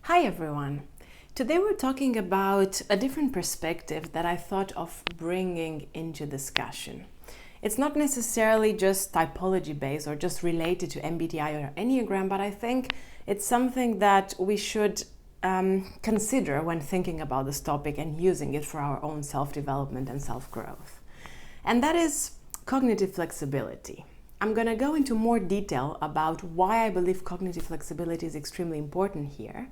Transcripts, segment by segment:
Hi everyone! Today we're talking about a different perspective that I thought of bringing into discussion. It's not necessarily just typology based or just related to MBTI or Enneagram, but I think it's something that we should consider when thinking about this topic and using it for our own self-development and self-growth. And that is cognitive flexibility. I'm going to go into more detail about why I believe cognitive flexibility is extremely important here.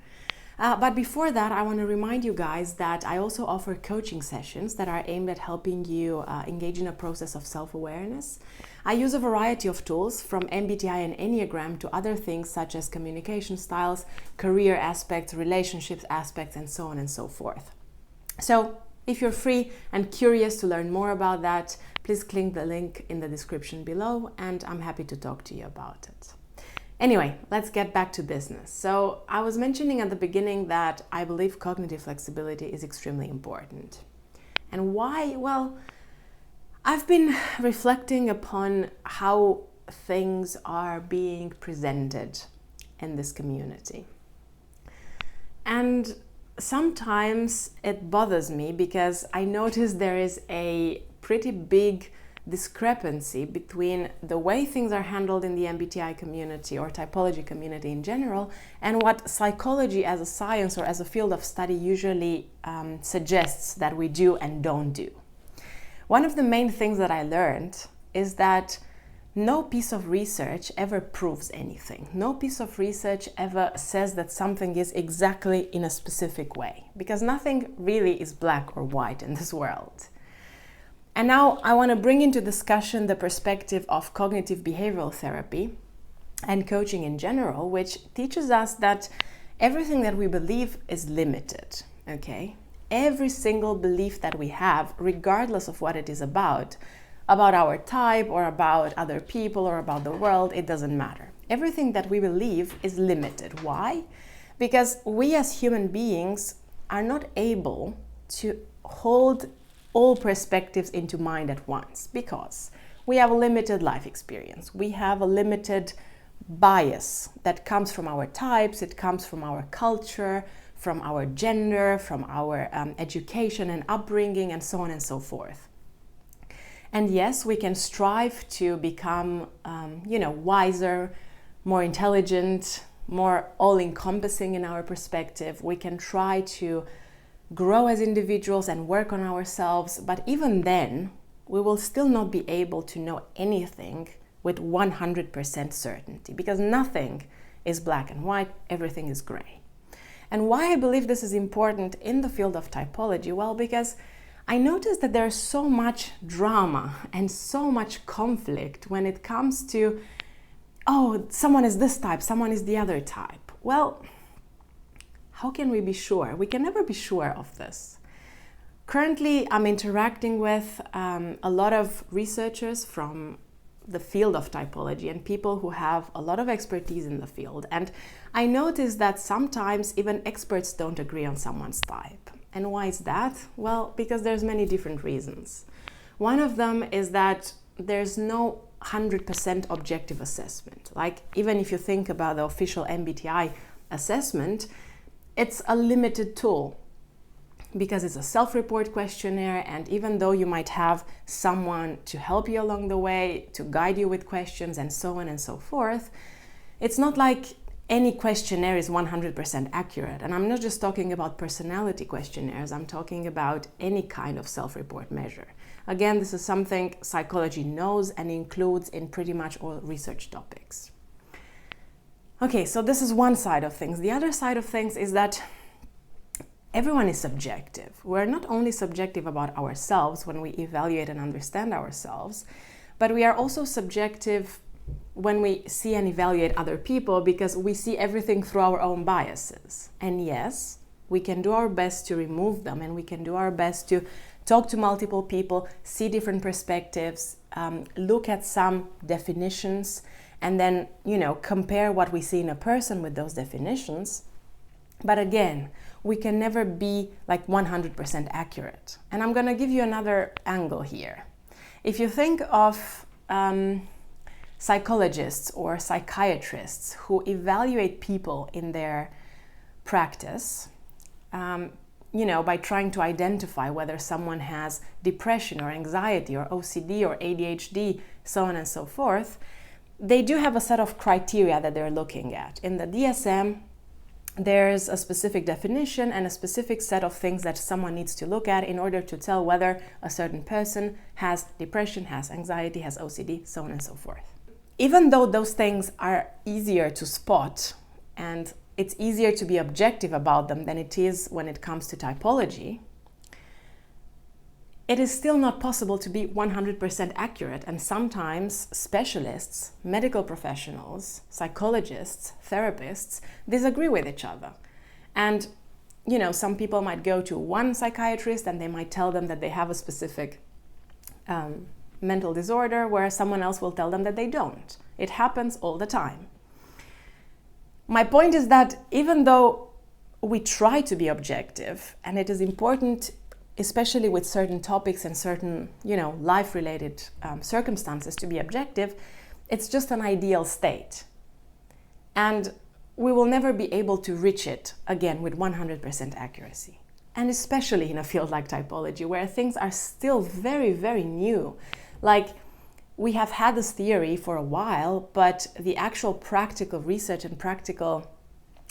But before that, I want to remind you guys that I also offer coaching sessions that are aimed at helping you engage in a process of self-awareness. I use a variety of tools from MBTI and Enneagram to other things such as communication styles, career aspects, relationships aspects, and so on and so forth. So if you're free and curious to learn more about that, please click the link in the description below and I'm happy to talk to you about it. Anyway, let's get back to business. So I was mentioning at the beginning that I believe cognitive flexibility is extremely important. And why? Well, I've been reflecting upon how things are being presented in this community. And sometimes it bothers me because I notice there is a pretty big discrepancy between the way things are handled in the MBTI community or typology community in general and what psychology as a science or as a field of study usually suggests that we do and don't do. One of the main things that I learned is that no piece of research ever proves anything. No piece of research ever says that something is exactly in a specific way, because nothing really is black or white in this world. And now I want to bring into discussion the perspective of cognitive behavioral therapy and coaching in general, which teaches us that everything that we believe is limited, okay? Every single belief that we have, regardless of what it is about our type or about other people or about the world, it doesn't matter. Everything that we believe is limited. Why? Because we as human beings are not able to hold all perspectives into mind at once, because we have a limited life experience. We have a limited bias that comes from our types, it comes from our culture, from our gender, from our education and upbringing, and so on and so forth. And yes, we can strive to become, wiser, more intelligent, more all-encompassing in our perspective. We can try to grow as individuals and work on ourselves, but even then, we will still not be able to know anything with 100% certainty, because nothing is black and white, everything is gray. And why I believe this is important in the field of typology? Well, because I noticed that there's so much drama and so much conflict when it comes to, oh, someone is this type, someone is the other type. Well, how can we be sure? We can never be sure of this. Currently, I'm interacting with a lot of researchers from the field of typology and people who have a lot of expertise in the field. And I noticed that sometimes even experts don't agree on someone's type. And why is that? Well, because there's many different reasons. One of them is that there's no 100% objective assessment. Like, even if you think about the official MBTI assessment, it's a limited tool because it's a self-report questionnaire, and even though you might have someone to help you along the way, to guide you with questions and so on and so forth, it's not like any questionnaire is 100% accurate. And I'm not just talking about personality questionnaires, I'm talking about any kind of self-report measure. Again, this is something psychology knows and includes in pretty much all research topics. Okay, so this is one side of things. The other side of things is that everyone is subjective. We're not only subjective about ourselves when we evaluate and understand ourselves, but we are also subjective when we see and evaluate other people, because we see everything through our own biases. And yes, we can do our best to remove them, and we can do our best to talk to multiple people, see different perspectives, look at some definitions, and then, compare what we see in a person with those definitions. But again, we can never be like 100% accurate. And I'm going to give you another angle here. If you think of psychologists or psychiatrists who evaluate people in their practice, by trying to identify whether someone has depression or anxiety or OCD or ADHD, so on and so forth, they do have a set of criteria that they're looking at. In the DSM, there's a specific definition and a specific set of things that someone needs to look at in order to tell whether a certain person has depression, has anxiety, has OCD, so on and so forth. Even though those things are easier to spot and it's easier to be objective about them than it is when it comes to typology, it is still not possible to be 100% accurate, and sometimes specialists, medical professionals, psychologists, therapists disagree with each other. And some people might go to one psychiatrist and they might tell them that they have a specific mental disorder, whereas someone else will tell them that they don't. It happens all the time. My point is that even though we try to be objective, and it is important, especially with certain topics and certain, life-related circumstances, to be objective, it's just an ideal state. And we will never be able to reach it, again, with 100% accuracy. And especially in a field like typology, where things are still very, very new. Like, we have had this theory for a while, but the actual practical research and practical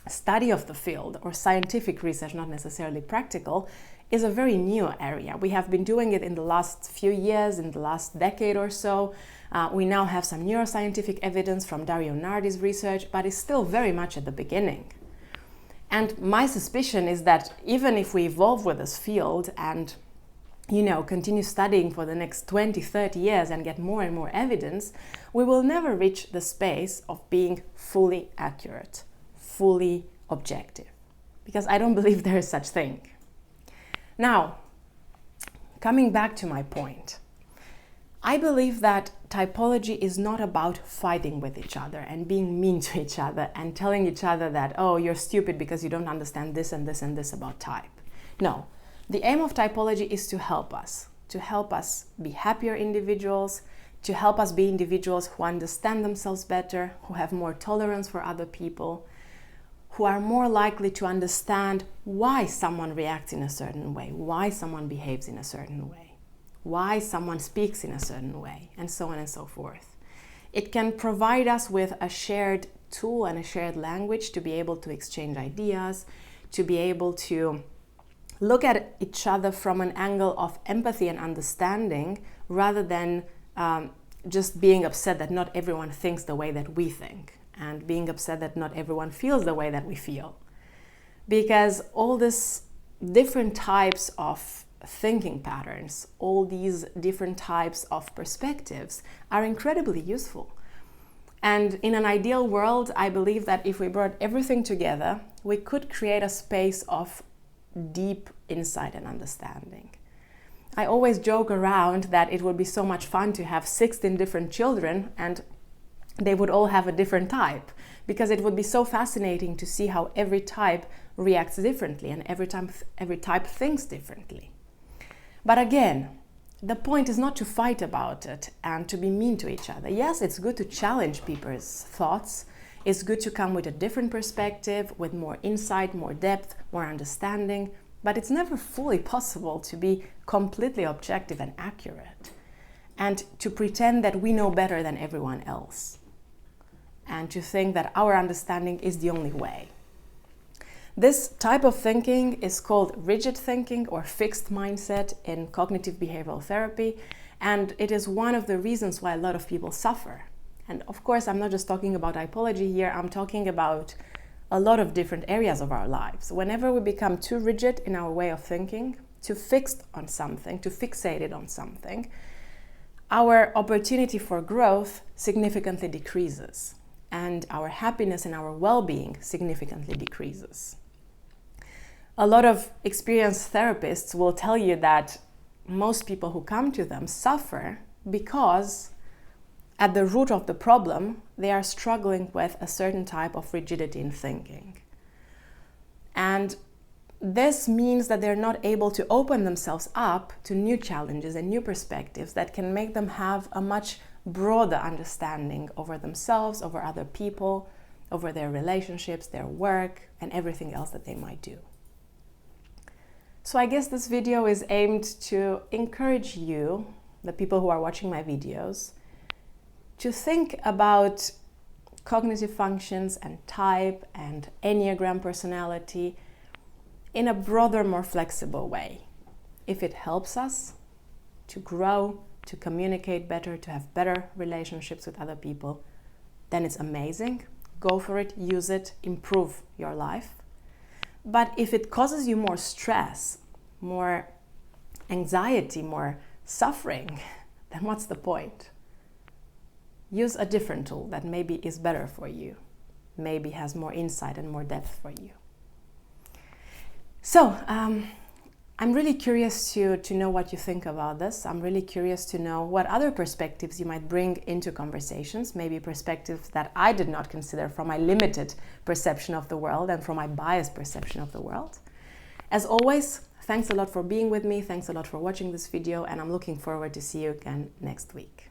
study of the field, or scientific research, not necessarily practical, is a very new area. We have been doing it in the last few years, in the last decade or so. We now have some neuroscientific evidence from Dario Nardi's research, but it's still very much at the beginning. And my suspicion is that even if we evolve with this field and continue studying for the next 20, 30 years and get more and more evidence, we will never reach the space of being fully accurate, fully objective, because I don't believe there is such thing. Now, coming back to my point, I believe that typology is not about fighting with each other and being mean to each other and telling each other that, oh, you're stupid because you don't understand this and this and this about type. No, the aim of typology is to help us be happier individuals, to help us be individuals who understand themselves better, who have more tolerance for other people, who are more likely to understand why someone reacts in a certain way, why someone behaves in a certain way, why someone speaks in a certain way, and so on and so forth. It can provide us with a shared tool and a shared language to be able to exchange ideas, to be able to look at each other from an angle of empathy and understanding, rather than just being upset that not everyone thinks the way that we think, and being upset that not everyone feels the way that we feel. Because all these different types of thinking patterns, all these different types of perspectives are incredibly useful. And in an ideal world, I believe that if we brought everything together, we could create a space of deep insight and understanding. I always joke around that it would be so much fun to have 16 different children and they would all have a different type, because it would be so fascinating to see how every type reacts differently and every type thinks differently. But again, the point is not to fight about it and to be mean to each other. Yes, it's good to challenge people's thoughts. It's good to come with a different perspective, with more insight, more depth, more understanding, but it's never fully possible to be completely objective and accurate, and to pretend that we know better than everyone else, and to think that our understanding is the only way. This type of thinking is called rigid thinking or fixed mindset in cognitive behavioral therapy, and it is one of the reasons why a lot of people suffer. And of course, I'm not just talking about typology here, I'm talking about a lot of different areas of our lives. Whenever we become too rigid in our way of thinking, too fixed on something, too fixated on something, our opportunity for growth significantly decreases, and our happiness and our well-being significantly decreases. A lot of experienced therapists will tell you that most people who come to them suffer because at the root of the problem, they are struggling with a certain type of rigidity in thinking. And this means that they're not able to open themselves up to new challenges and new perspectives that can make them have a much broader understanding over themselves, over other people, over their relationships, their work, and everything else that they might do. So I guess this video is aimed to encourage you, the people who are watching my videos, to think about cognitive functions and type and Enneagram personality in a broader, more flexible way. If it helps us to grow, to communicate better, to have better relationships with other people, then it's amazing. Go for it, use it, improve your life. But if it causes you more stress, more anxiety, more suffering, then what's the point? Use a different tool that maybe is better for you, maybe has more insight and more depth for you. So, I'm really curious to know what you think about this. I'm really curious to know what other perspectives you might bring into conversations, maybe perspectives that I did not consider from my limited perception of the world and from my biased perception of the world. As always, thanks a lot for being with me, thanks a lot for watching this video, and I'm looking forward to see you again next week.